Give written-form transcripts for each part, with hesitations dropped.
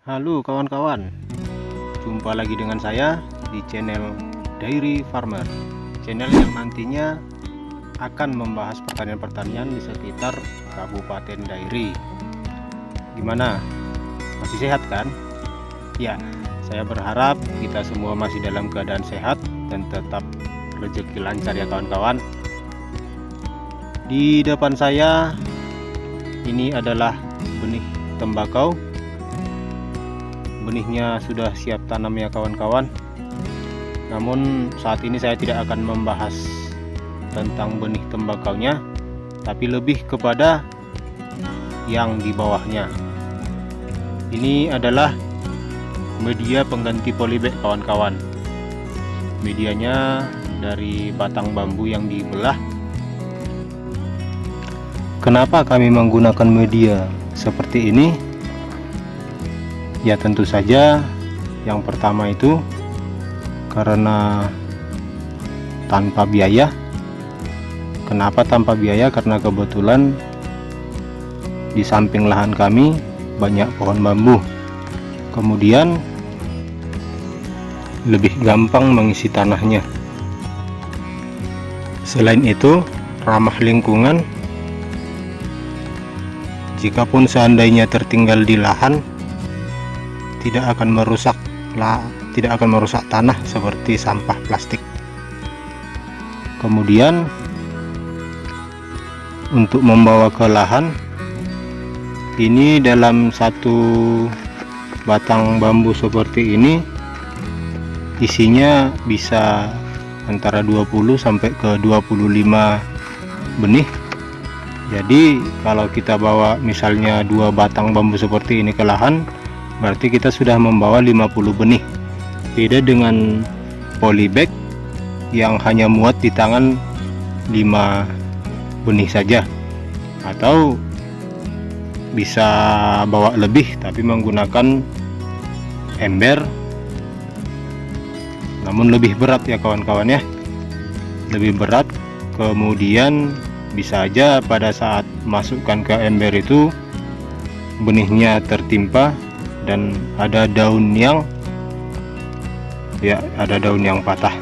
Halo kawan-kawan, jumpa lagi dengan saya di channel Dairy Farmer, channel yang nantinya akan membahas pertanian-pertanian di sekitar Kabupaten Dairi. Gimana? Masih sehat kan? Ya, saya berharap kita semua masih dalam keadaan sehat dan tetap rezeki lancar ya kawan-kawan. Di depan saya ini adalah benih tembakau. Benihnya sudah siap tanam ya kawan-kawan. Namun saat ini saya tidak akan membahas tentang benih tembakaunya, tapi lebih kepada yang di bawahnya. Ini adalah media pengganti polybag kawan-kawan. Medianya dari batang bambu yang dibelah. Kenapa kami menggunakan media seperti ini? Ya tentu saja yang pertama itu karena tanpa biaya. Kenapa tanpa biaya? Karena kebetulan di samping lahan kami banyak pohon bambu, kemudian lebih gampang mengisi tanahnya. Selain itu ramah lingkungan. Jikapun seandainya tertinggal di lahan, tidak akan merusak tanah seperti sampah plastik. Kemudian untuk membawa ke lahan, ini dalam satu batang bambu seperti ini isinya bisa antara 20 sampai ke 25 benih. Jadi kalau kita bawa misalnya 2 batang bambu seperti ini ke lahan, berarti kita sudah membawa 50 benih. Beda dengan polybag yang hanya muat di tangan 5 benih saja, atau bisa bawa lebih tapi menggunakan ember, namun lebih berat ya kawan-kawan ya, lebih berat. Kemudian bisa aja pada saat masukkan ke ember itu benihnya tertimpa dan ada daun yang patah.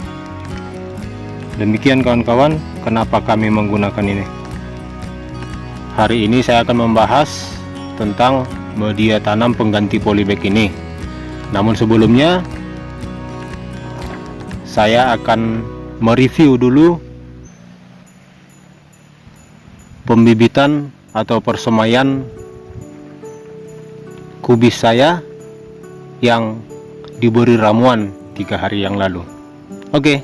Demikian kawan-kawan, kenapa kami menggunakan ini. Hari ini saya akan membahas tentang media tanam pengganti polybag ini. Namun sebelumnya saya akan mereview dulu pembibitan atau persemaian kubis saya yang diberi ramuan 3 hari yang lalu. Oke.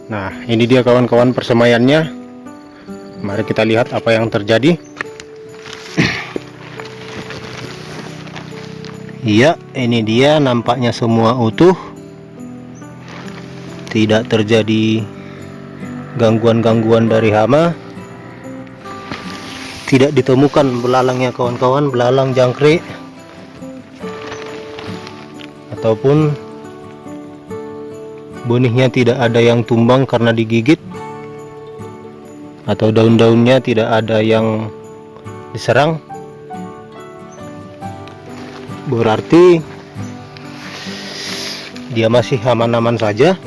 Nah, ini dia kawan-kawan persemaiannya. Mari kita lihat apa yang terjadi. Iya, ini dia, nampaknya semua utuh. Tidak terjadi gangguan-gangguan dari hama. Tidak ditemukan belalangnya kawan-kawan, belalang, jangkrik, ataupun benihnya tidak ada yang tumbang karena digigit, atau daun-daunnya tidak ada yang diserang. Berarti dia masih aman-aman saja.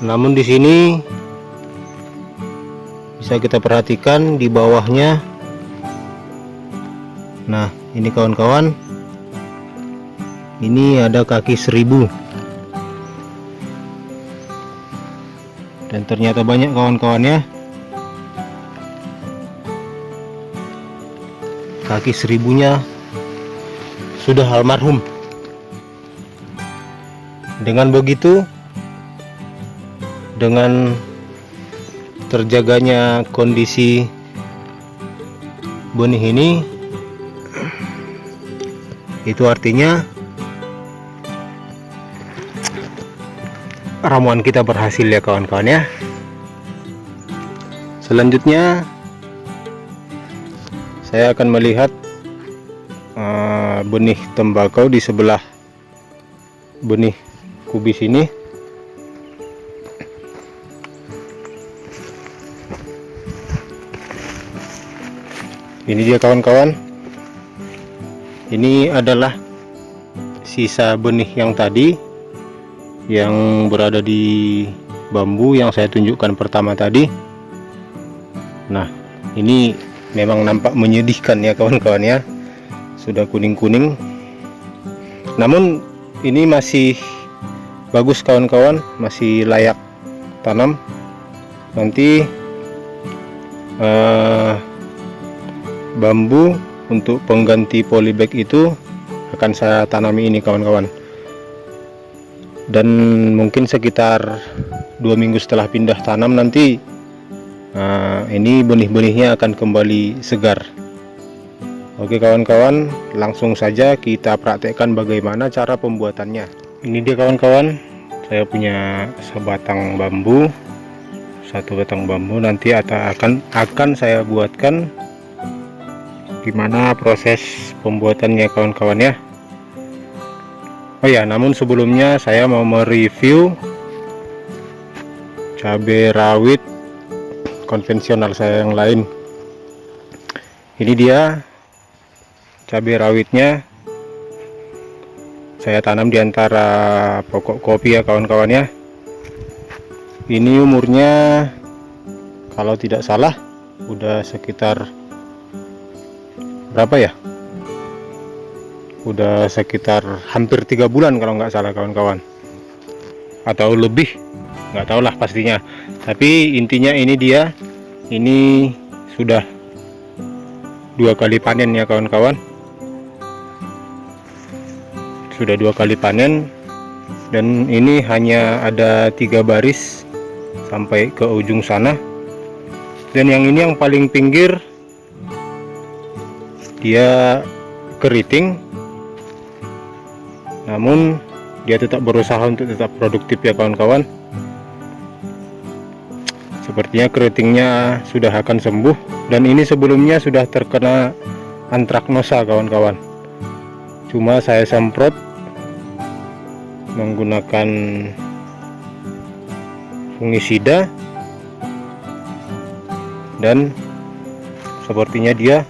Namun di sini bisa kita perhatikan di bawahnya. Nah, ini kawan-kawan, ini ada kaki 1000, dan ternyata banyak kawan-kawan ya. Kaki 1000-nya sudah almarhum. Dengan begitu, dengan terjaganya kondisi benih ini, itu artinya ramuan kita berhasil ya kawan-kawan ya. Selanjutnya saya akan melihat benih tembakau di sebelah benih kubis ini. Ini dia kawan-kawan, Ini adalah sisa benih yang tadi yang berada di bambu yang saya tunjukkan pertama tadi. Nah, ini memang nampak menyedihkan ya kawan-kawan ya, sudah kuning-kuning. Namun ini masih bagus kawan-kawan, masih layak tanam. Nanti bambu untuk pengganti polybag itu akan saya tanami ini kawan-kawan, dan mungkin sekitar 2 minggu setelah pindah tanam nanti ini benih-benihnya akan kembali segar. Oke kawan-kawan, langsung saja kita praktekkan bagaimana cara pembuatannya. Ini dia kawan-kawan, saya punya satu batang bambu nanti akan saya buatkan gimana proses pembuatannya kawan-kawan ya. Oh ya, namun sebelumnya saya mau mereview cabai rawit konvensional saya yang lain. Ini dia cabai rawitnya, saya tanam di antara pokok kopi ya kawan-kawan ya. Ini umurnya kalau tidak salah udah sekitar berapa ya, udah sekitar hampir 3 bulan kalau nggak salah kawan-kawan, atau lebih, nggak tahu lah pastinya. Tapi intinya ini sudah 2 kali panen ya kawan-kawan, sudah 2 kali panen, dan ini hanya ada 3 baris sampai ke ujung sana. Dan yang ini yang paling pinggir dia keriting, namun dia tetap berusaha untuk tetap produktif ya kawan-kawan. Sepertinya keritingnya sudah akan sembuh, dan ini sebelumnya sudah terkena antraknosa kawan-kawan. Cuma saya semprot menggunakan fungisida, dan sepertinya dia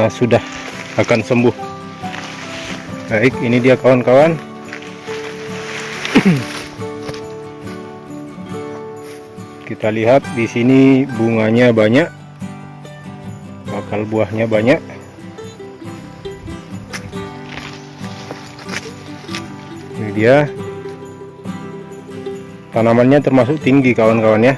sudah akan sembuh. Baik, ini dia kawan-kawan. Kita lihat di sini bunganya banyak, bakal buahnya banyak. Ini dia, tanamannya termasuk tinggi kawan-kawan ya.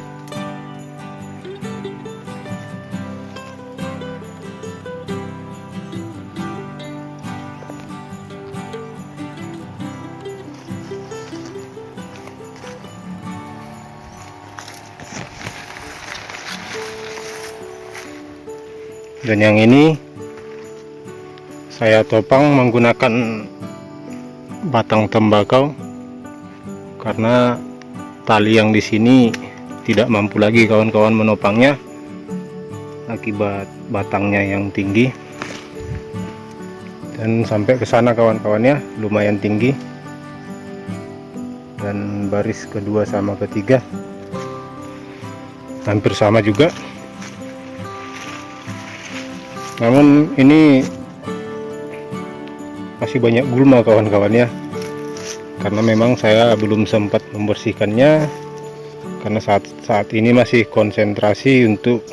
Dan yang ini saya topang menggunakan batang tembakau, karena tali yang di sini tidak mampu lagi kawan-kawan menopangnya akibat batangnya yang tinggi. Dan sampai ke sana kawan-kawannya lumayan tinggi, dan baris kedua sama ketiga hampir sama juga. Namun ini masih banyak gulma kawan-kawan ya, karena memang saya belum sempat membersihkannya, karena saat ini masih konsentrasi untuk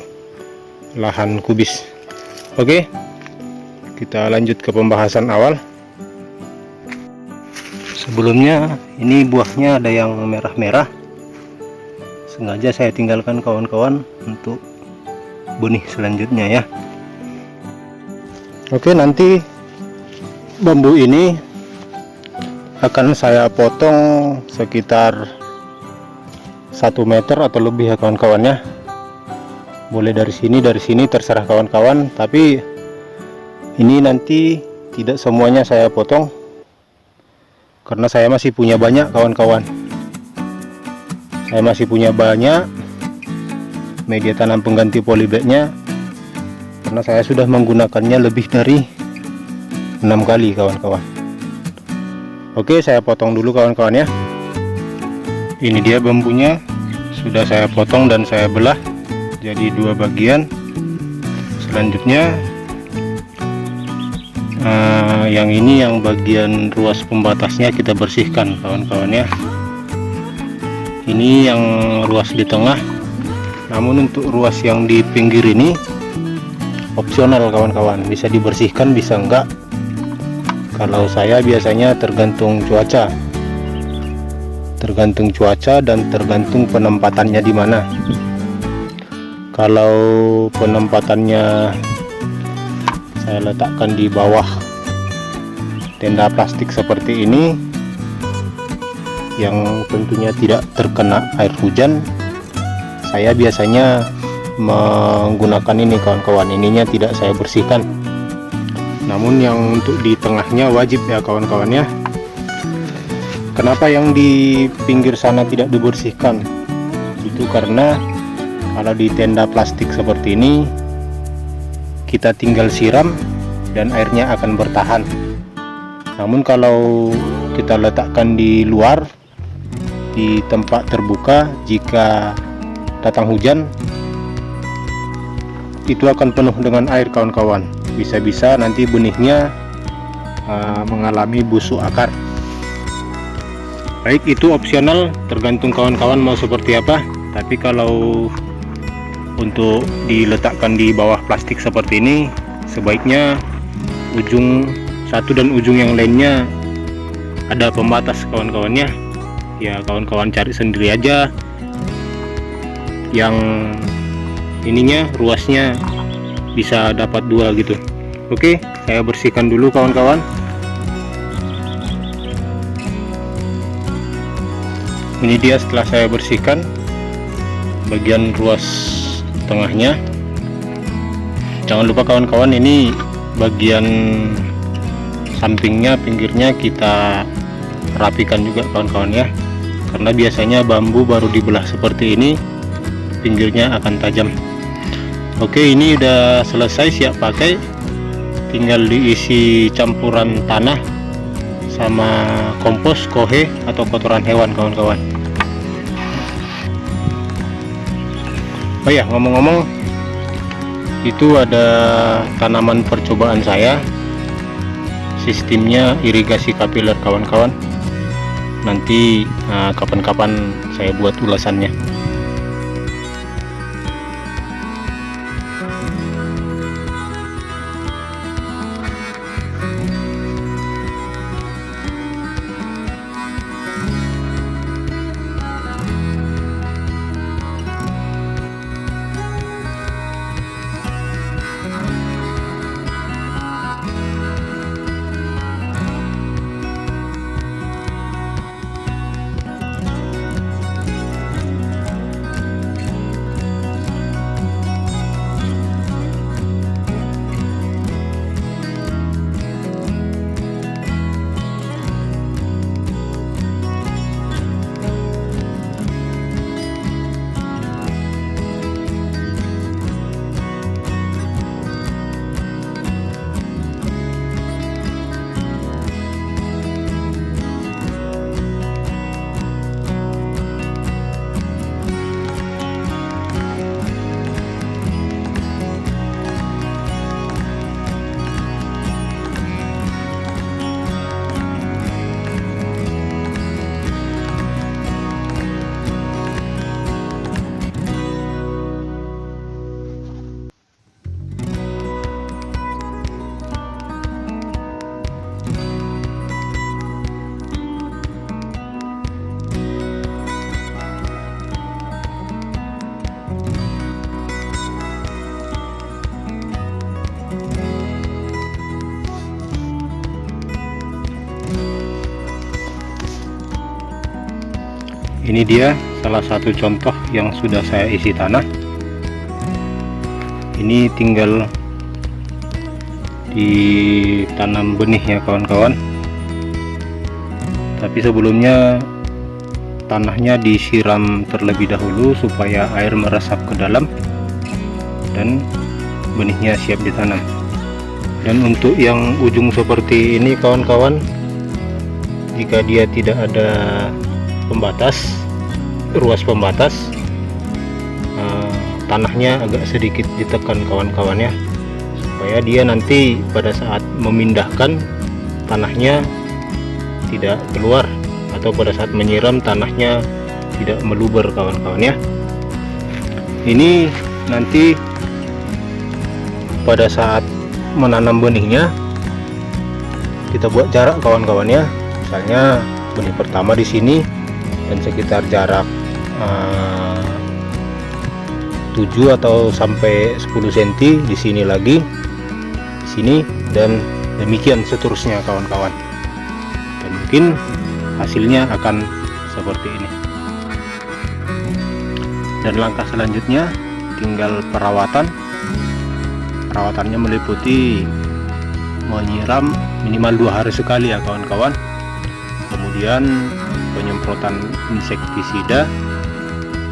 lahan kubis. Oke, kita lanjut ke pembahasan awal. Sebelumnya ini buahnya ada yang merah-merah, sengaja saya tinggalkan kawan-kawan untuk benih selanjutnya ya. Oke, nanti bambu ini akan saya potong sekitar 1 meter atau lebih ya kawan-kawan ya. Boleh dari sini terserah kawan-kawan, tapi ini nanti tidak semuanya saya potong karena saya masih punya banyak kawan-kawan. Saya masih punya banyak media tanam pengganti polybagnya, karena saya sudah menggunakannya lebih dari 6 kali kawan-kawan. Oke, saya potong dulu kawan-kawan ya. Ini dia bambunya, sudah saya potong dan saya belah jadi 2 bagian. Selanjutnya Yang ini yang bagian ruas pembatasnya kita bersihkan kawan-kawan ya. Ini yang ruas di tengah, namun untuk ruas yang di pinggir ini opsional kawan-kawan, bisa dibersihkan bisa enggak. Kalau saya biasanya tergantung cuaca dan tergantung penempatannya di mana. Kalau penempatannya saya letakkan di bawah tenda plastik seperti ini, yang tentunya tidak terkena air hujan, saya biasanya menggunakan ini kawan-kawan. Ininya tidak saya bersihkan, namun yang untuk di tengahnya wajib ya kawan-kawan ya. Kenapa yang di pinggir sana tidak dibersihkan? Itu karena kalau di tenda plastik seperti ini kita tinggal siram dan airnya akan bertahan. Namun kalau kita letakkan di luar, di tempat terbuka, jika datang hujan itu akan penuh dengan air kawan-kawan. Bisa-bisa nanti benihnya mengalami busuk akar. Baik, itu opsional, tergantung kawan-kawan mau seperti apa. Tapi kalau untuk diletakkan di bawah plastik seperti ini, sebaiknya ujung satu dan ujung yang lainnya ada pembatas kawan-kawannya. Ya kawan-kawan cari sendiri aja yang ininya ruasnya bisa dapat 2 gitu. Oke, saya bersihkan dulu kawan-kawan. Ini dia setelah saya bersihkan bagian ruas tengahnya. Jangan lupa kawan-kawan, ini bagian sampingnya, pinggirnya kita rapikan juga kawan-kawan ya, karena biasanya bambu baru dibelah seperti ini pinggirnya akan tajam. Oke, ini udah selesai, siap pakai. Tinggal diisi campuran tanah sama kompos, kohe atau kotoran hewan kawan-kawan. Oh ya, ngomong-ngomong, itu ada tanaman percobaan saya, sistemnya irigasi kapiler kawan-kawan. Nanti kapan-kapan saya buat ulasannya. Ini dia salah satu contoh yang sudah saya isi tanah. Ini tinggal ditanam benih ya kawan-kawan. Tapi sebelumnya tanahnya disiram terlebih dahulu supaya air meresap ke dalam dan benihnya siap ditanam. Dan untuk yang ujung seperti ini kawan-kawan, jika dia tidak ada pembatas, ruas pembatas, tanahnya agak sedikit ditekan kawan-kawan ya, supaya dia nanti pada saat memindahkan tanahnya tidak keluar, atau pada saat menyiram tanahnya tidak meluber kawan-kawan ya. Ini nanti pada saat menanam benihnya kita buat jarak kawan-kawan ya. Misalnya benih pertama di sini dan sekitar jarak 7 atau sampai 10 cm, di sini lagi, di sini, dan demikian seterusnya kawan-kawan. Dan mungkin hasilnya akan seperti ini. Dan langkah selanjutnya tinggal perawatan. Perawatannya meliputi menyiram minimal 2 hari sekali ya kawan-kawan. Kemudian penyemprotan insektisida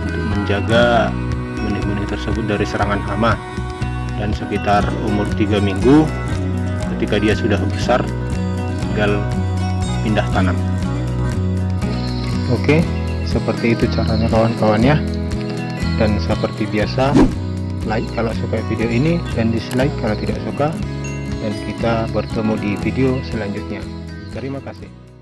untuk menjaga benih-benih tersebut dari serangan hama. Dan sekitar umur 3 minggu ketika dia sudah besar, tinggal pindah tanam. Oke, seperti itu caranya kawan-kawan ya. Dan seperti biasa, like kalau suka video ini dan dislike kalau tidak suka. Dan kita bertemu di video selanjutnya. Terima kasih.